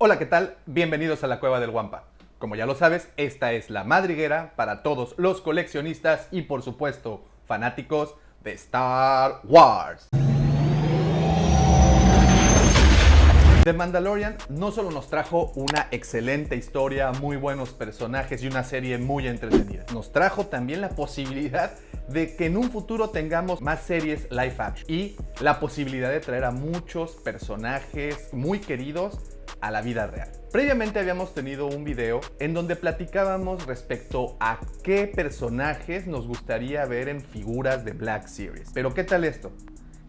Hola, ¿qué tal? Bienvenidos a la Cueva del Wampa. Como ya lo sabes, esta es la madriguera para todos los coleccionistas y, por supuesto, fanáticos de Star Wars. The Mandalorian no solo nos trajo una excelente historia, muy buenos personajes y una serie muy entretenida. Nos trajo también la posibilidad de que en un futuro tengamos más series live action y la posibilidad de traer a muchos personajes muy queridos a la vida real. Previamente habíamos tenido un video en donde platicábamos respecto a qué personajes nos gustaría ver en figuras de Black Series. Pero ¿qué tal esto?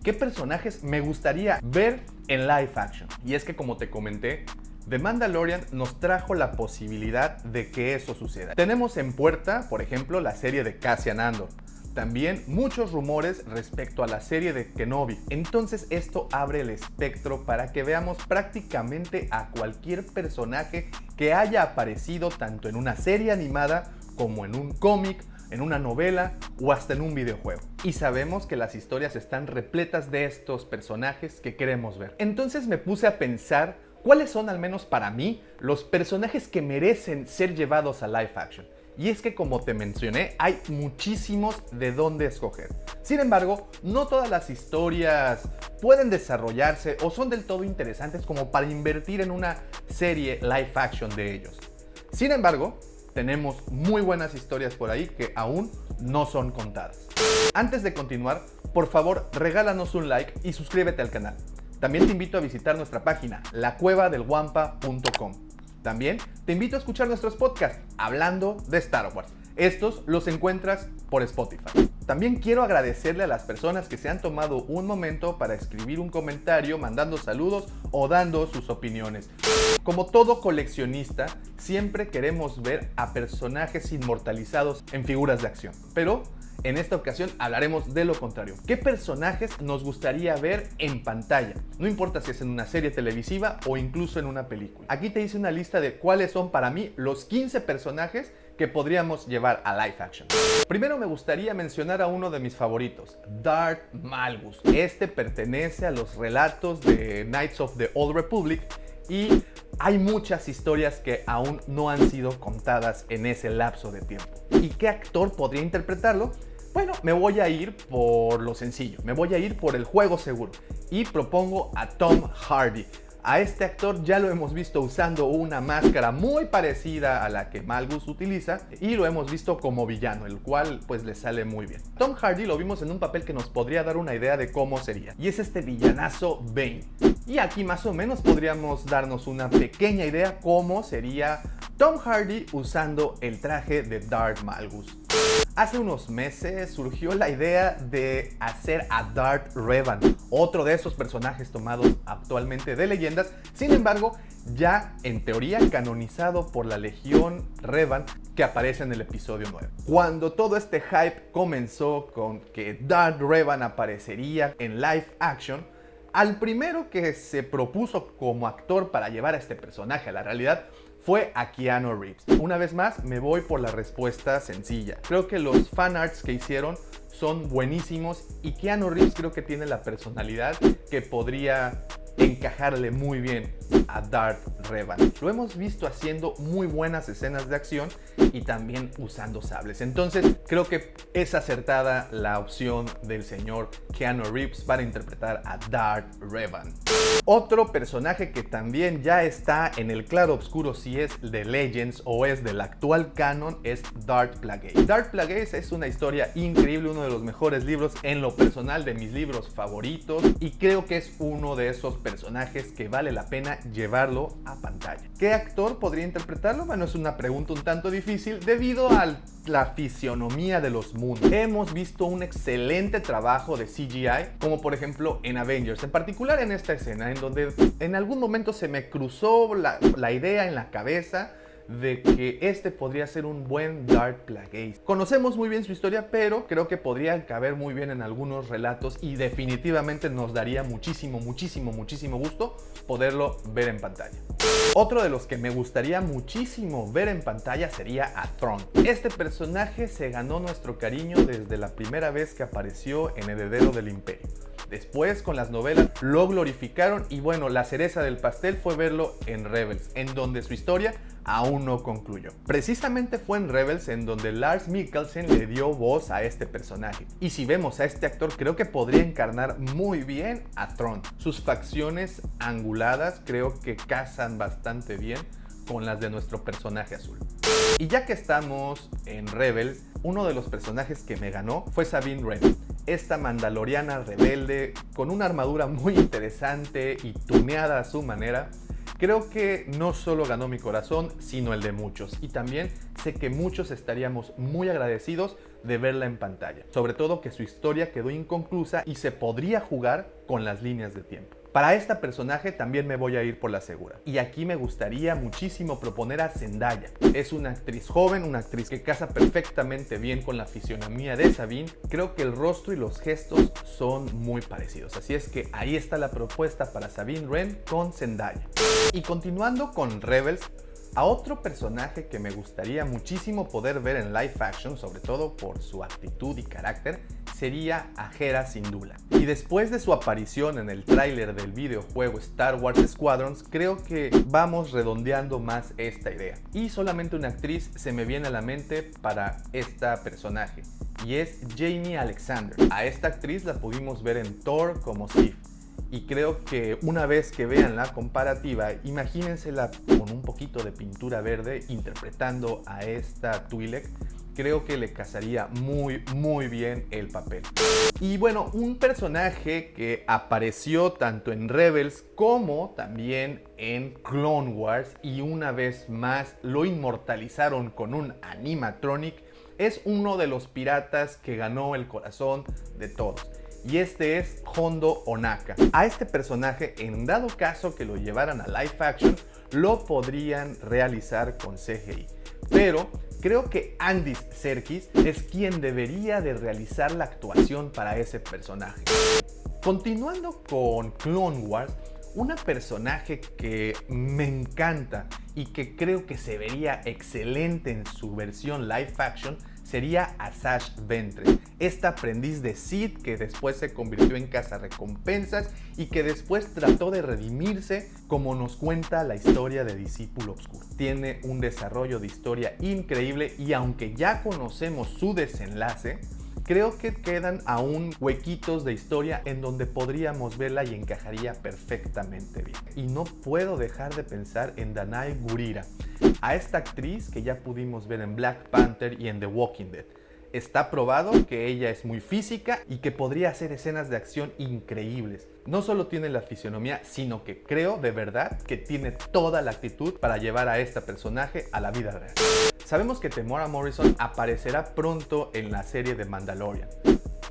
¿Qué personajes me gustaría ver en live action? Y es que, como te comenté, The Mandalorian nos trajo la posibilidad de que eso suceda. Tenemos en puerta, por ejemplo, la serie de Cassian Andor. También muchos rumores respecto a la serie de Kenobi. Entonces esto abre el espectro para que veamos prácticamente a cualquier personaje que haya aparecido tanto en una serie animada como en un cómic, en una novela o hasta en un videojuego. Y sabemos que las historias están repletas de estos personajes que queremos ver. Entonces me puse a pensar cuáles son, al menos para mí, los personajes que merecen ser llevados a live action. Y es que, como te mencioné, hay muchísimos de dónde escoger. Sin embargo, no todas las historias pueden desarrollarse o son del todo interesantes como para invertir en una serie live action de ellos. Sin embargo, tenemos muy buenas historias por ahí que aún no son contadas. Antes de continuar, por favor, regálanos un like y suscríbete al canal. También te invito a visitar nuestra página, lacuevadelwampa.com. También te invito a escuchar nuestros podcasts hablando de Star Wars. Estos los encuentras por Spotify. También quiero agradecerle a las personas que se han tomado un momento para escribir un comentario, mandando saludos o dando sus opiniones. Como todo coleccionista, siempre queremos ver a personajes inmortalizados en figuras de acción. Pero en esta ocasión hablaremos de lo contrario. ¿Qué personajes nos gustaría ver en pantalla? No importa si es en una serie televisiva o incluso en una película. Aquí te hice una lista de cuáles son para mí los 15 personajes que podríamos llevar a live action. Primero me gustaría mencionar a uno de mis favoritos, Darth Malgus. Este pertenece a los relatos de Knights of the Old Republic y hay muchas historias que aún no han sido contadas en ese lapso de tiempo. ¿Y qué actor podría interpretarlo? Bueno, me voy a ir por lo sencillo, me voy a ir por el juego seguro y propongo a Tom Hardy. A este actor ya lo hemos visto usando una máscara muy parecida a la que Malgus utiliza y lo hemos visto como villano, el cual pues le sale muy bien. Tom Hardy lo vimos en un papel que nos podría dar una idea de cómo sería, y es este villanazo Bane. Y aquí más o menos podríamos darnos una pequeña idea cómo sería Tom Hardy usando el traje de Darth Malgus. Hace unos meses surgió la idea de hacer a Darth Revan, otro de esos personajes tomados actualmente de leyendas, sin embargo, ya en teoría canonizado por la Legión Revan que aparece en el episodio 9. Cuando todo este hype comenzó con que Darth Revan aparecería en live action, al primero que se propuso como actor para llevar a este personaje a la realidad fue a Keanu Reeves. Una vez más, me voy por la respuesta sencilla. Creo que los fanarts que hicieron son buenísimos y Keanu Reeves creo que tiene la personalidad que podría encajarle muy bien a Darth Revan. Lo hemos visto haciendo muy buenas escenas de acción y también usando sables. Entonces creo que es acertada la opción del señor Keanu Reeves para interpretar a Darth Revan. Otro personaje que también ya está en el claro oscuro si es de Legends o es del actual canon es Darth Plagueis. Darth Plagueis es una historia increíble, uno de los mejores libros en lo personal, de mis libros favoritos, y creo que es uno de esos personajes que vale la pena llevarlo a pantalla. ¿Qué actor podría interpretarlo? Bueno, es una pregunta un tanto difícil debido a la fisionomía de los mundos. Hemos visto un excelente trabajo de CGI, como por ejemplo en Avengers, en particular en esta escena en donde en algún momento se me cruzó la idea en la cabeza de que este podría ser un buen Darth Plagueis. Conocemos muy bien su historia, pero creo que podría caber muy bien en algunos relatos y definitivamente nos daría muchísimo gusto poderlo ver en pantalla. Otro de los que me gustaría muchísimo ver en pantalla sería a Thrawn. Este personaje se ganó nuestro cariño desde la primera vez que apareció en Heredero del Imperio. Después, con las novelas, lo glorificaron y bueno, la cereza del pastel fue verlo en Rebels, en donde su historia aún no concluyó. Precisamente fue en Rebels en donde Lars Mikkelsen le dio voz a este personaje. Y si vemos a este actor, creo que podría encarnar muy bien a Thrawn. Sus facciones anguladas creo que casan bastante bien con las de nuestro personaje azul. Y ya que estamos en Rebels, uno de los personajes que me ganó fue Sabine Wren, esta mandaloriana rebelde con una armadura muy interesante y tuneada a su manera. Creo que no solo ganó mi corazón, sino el de muchos. Y también sé que muchos estaríamos muy agradecidos de verla en pantalla. Sobre todo que su historia quedó inconclusa y se podría jugar con las líneas de tiempo. Para esta personaje también me voy a ir por la segura. Y aquí me gustaría muchísimo proponer a Zendaya. Es una actriz joven, una actriz que casa perfectamente bien con la fisionomía de Sabine. Creo que el rostro y los gestos son muy parecidos. Así es que ahí está la propuesta para Sabine Wren con Zendaya. Y continuando con Rebels, a otro personaje que me gustaría muchísimo poder ver en live action, sobre todo por su actitud y carácter, sería a Hera Syndulla. Y después de su aparición en el tráiler del videojuego Star Wars Squadrons, creo que vamos redondeando más esta idea. Y solamente una actriz se me viene a la mente para esta personaje, y es Jaimie Alexander. A esta actriz la pudimos ver en Thor como Sif. Y creo que una vez que vean la comparativa, imagínensela con un poquito de pintura verde interpretando a esta Twi'lek. Creo que le casaría muy bien el papel. Y bueno, un personaje que apareció tanto en Rebels como también en Clone Wars y una vez más lo inmortalizaron con un animatronic, es uno de los piratas que ganó el corazón de todos. Y este es Hondo Ohnaka. A este personaje, en dado caso que lo llevaran a live action, lo podrían realizar con CGI. Pero creo que Andy Serkis es quien debería de realizar la actuación para ese personaje. Continuando con Clone Wars, una personaje que me encanta y que creo que se vería excelente en su versión live action sería Asajj Ventress, esta aprendiz de Sith que después se convirtió en cazarrecompensas y que después trató de redimirse, como nos cuenta la historia de Discípulo Oscuro. Tiene un desarrollo de historia increíble y aunque ya conocemos su desenlace, creo que quedan aún huequitos de historia en donde podríamos verla y encajaría perfectamente bien. Y no puedo dejar de pensar en Danai Gurira, a esta actriz que ya pudimos ver en Black Panther y en The Walking Dead. Está probado que ella es muy física y que podría hacer escenas de acción increíbles. No solo tiene la fisionomía, sino que creo de verdad que tiene toda la actitud para llevar a este personaje a la vida real. Sabemos que Temuera Morrison aparecerá pronto en la serie de Mandalorian,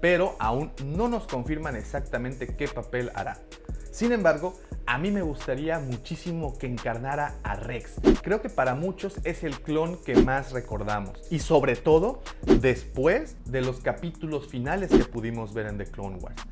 pero aún no nos confirman exactamente qué papel hará. Sin embargo, a mí me gustaría muchísimo que encarnara a Rex. Creo que para muchos es el clon que más recordamos. Y sobre todo, después de los capítulos finales que pudimos ver en The Clone Wars.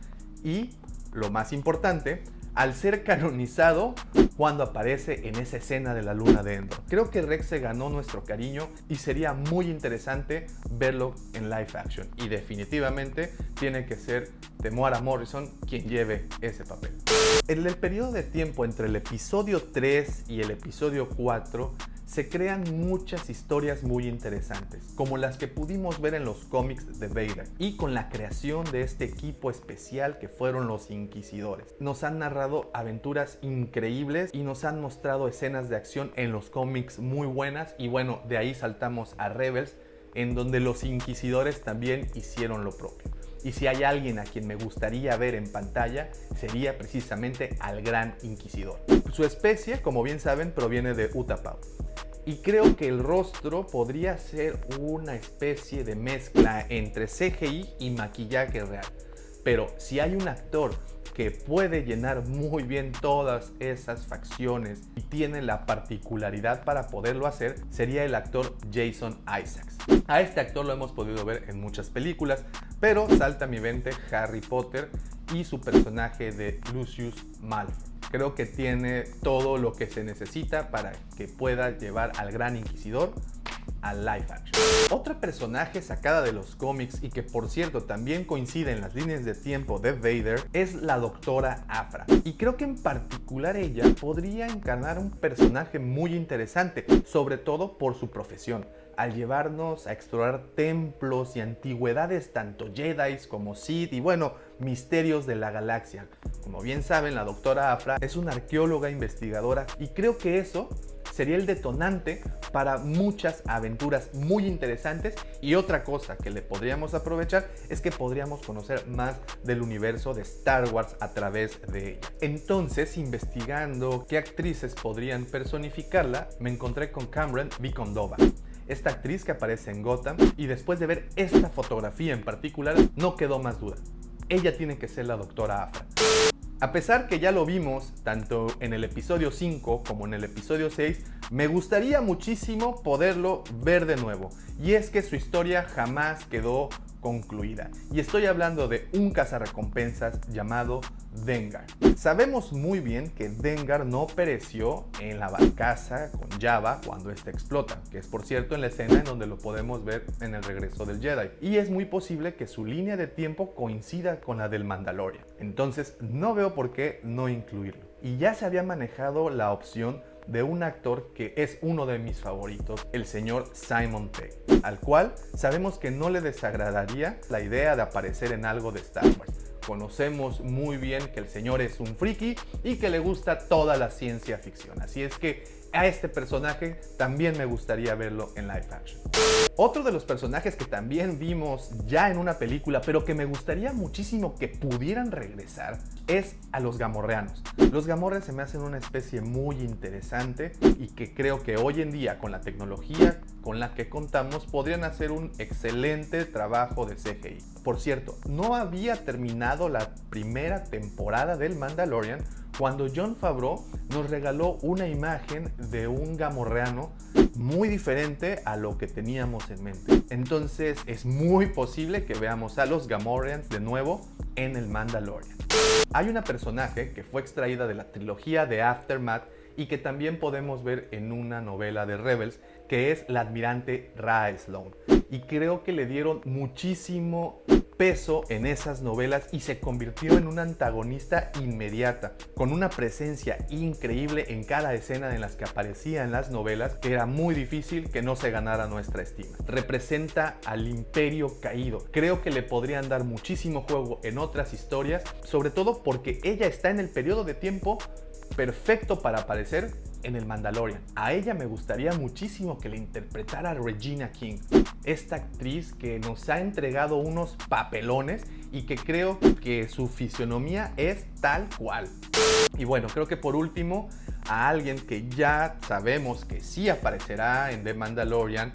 Y, lo más importante, al ser canonizado cuando aparece en esa escena de la luna de Endor. Creo que Rex se ganó nuestro cariño y sería muy interesante verlo en live action. Y definitivamente tiene que ser Temuera Morrison quien lleve ese papel. En el periodo de tiempo entre el episodio 3 y el episodio 4 se crean muchas historias muy interesantes, como las que pudimos ver en los cómics de Vader, y con la creación de este equipo especial que fueron los Inquisidores. Nos han narrado aventuras increíbles y nos han mostrado escenas de acción en los cómics muy buenas, y bueno, de ahí saltamos a Rebels, en donde los Inquisidores también hicieron lo propio. Y si hay alguien a quien me gustaría ver en pantalla, sería precisamente al Gran Inquisidor. Su especie, como bien saben, proviene de Utapau. Y creo que el rostro podría ser una especie de mezcla entre CGI y maquillaje real. Pero si hay un actor que puede llenar muy bien todas esas facciones y tiene la particularidad para poderlo hacer, sería el actor Jason Isaacs. A este actor lo hemos podido ver en muchas películas, pero salta a mi mente Harry Potter y su personaje de Lucius Malfoy. Creo que tiene todo lo que se necesita para que pueda llevar al Gran Inquisidor a live action. Otra personaje sacada de los cómics y que por cierto también coincide en las líneas de tiempo de Vader es la Doctora Aphra. Y creo que en particular ella podría encarnar un personaje muy interesante, sobre todo por su profesión, al llevarnos a explorar templos y antigüedades tanto Jedi como Sith y bueno, misterios de la galaxia. Como bien saben, la Doctora Aphra es una arqueóloga investigadora y creo que eso sería el detonante para muchas aventuras muy interesantes. Y otra cosa que le podríamos aprovechar es que podríamos conocer más del universo de Star Wars a través de ella. Entonces, investigando qué actrices podrían personificarla, me encontré con Cameron Vicondova, esta actriz que aparece en Gotham, y después de ver esta fotografía en particular, no quedó más duda. Ella tiene que ser la Doctora Aphra. A pesar que ya lo vimos tanto en el episodio 5 como en el episodio 6, me gustaría muchísimo poderlo ver de nuevo. Y es que su historia jamás quedó concluida. Y estoy hablando de un cazarrecompensas llamado Dengar. Sabemos muy bien que Dengar no pereció en la barcaza con Jabba cuando ésta explota, que es por cierto en la escena en donde lo podemos ver en el regreso del Jedi. Y es muy posible que su línea de tiempo coincida con la del Mandalorian. Entonces no veo por qué no incluirlo. Y ya se había manejado la opción de un actor que es uno de mis favoritos, el señor Simon Pegg, al cual sabemos que no le desagradaría la idea de aparecer en algo de Star Wars. Conocemos muy bien que el señor es un friki y que le gusta toda la ciencia ficción, así es que a este personaje también me gustaría verlo en live action. Otro de los personajes que también vimos ya en una película, pero que me gustaría muchísimo que pudieran regresar, es a los gamorreanos. Los gamorreanos se me hacen una especie muy interesante y que creo que hoy en día, con la tecnología con la que contamos, podrían hacer un excelente trabajo de CGI. Por cierto, no había terminado la primera temporada del Mandalorian cuando Jon Favreau nos regaló una imagen de un gamorreano muy diferente a lo que teníamos en mente. Entonces es muy posible que veamos a los Gamorreans de nuevo en el Mandalorian. Hay una personaje que fue extraída de la trilogía de Aftermath y que también podemos ver en una novela de Rebels, que es la almirante Rae Sloane. Y creo que le dieron muchísimo peso en esas novelas y se convirtió en una antagonista inmediata, con una presencia increíble en cada escena en las que aparecía en las novelas, que era muy difícil que no se ganara nuestra estima. Representa al imperio caído. Creo que le podrían dar muchísimo juego en otras historias, sobre todo porque ella está en el periodo de tiempo perfecto para aparecer en el Mandalorian. A ella me gustaría muchísimo que le interpretara Regina King, esta actriz que nos ha entregado unos papelones y que creo que su fisionomía es tal cual. Y bueno, creo que por último, a alguien que ya sabemos que sí aparecerá en The Mandalorian,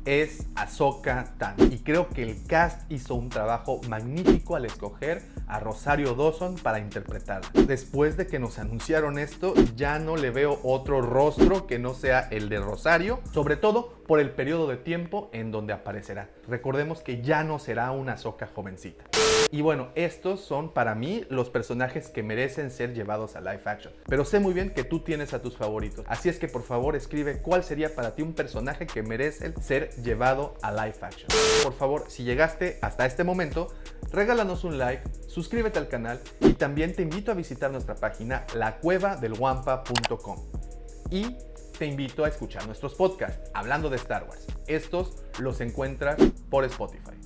es Ahsoka Tano. Y creo que el cast hizo un trabajo magnífico al escoger a Rosario Dawson para interpretarla. Después de que nos anunciaron esto, ya no le veo otro rostro que no sea el de Rosario, sobre todo por el periodo de tiempo en donde aparecerá. Recordemos que ya no será una Ahsoka jovencita. Y bueno, estos son para mí los personajes que merecen ser llevados a live action. Pero sé muy bien que tú tienes a tus favoritos. Así es que por favor escribe cuál sería para ti un personaje que merece ser llevado a live action. Por favor, si llegaste hasta este momento, regálanos un like, suscríbete al canal y también te invito a visitar nuestra página lacuevadelguampa.com. Y te invito a escuchar nuestros podcasts hablando de Star Wars. Estos los encuentras por Spotify.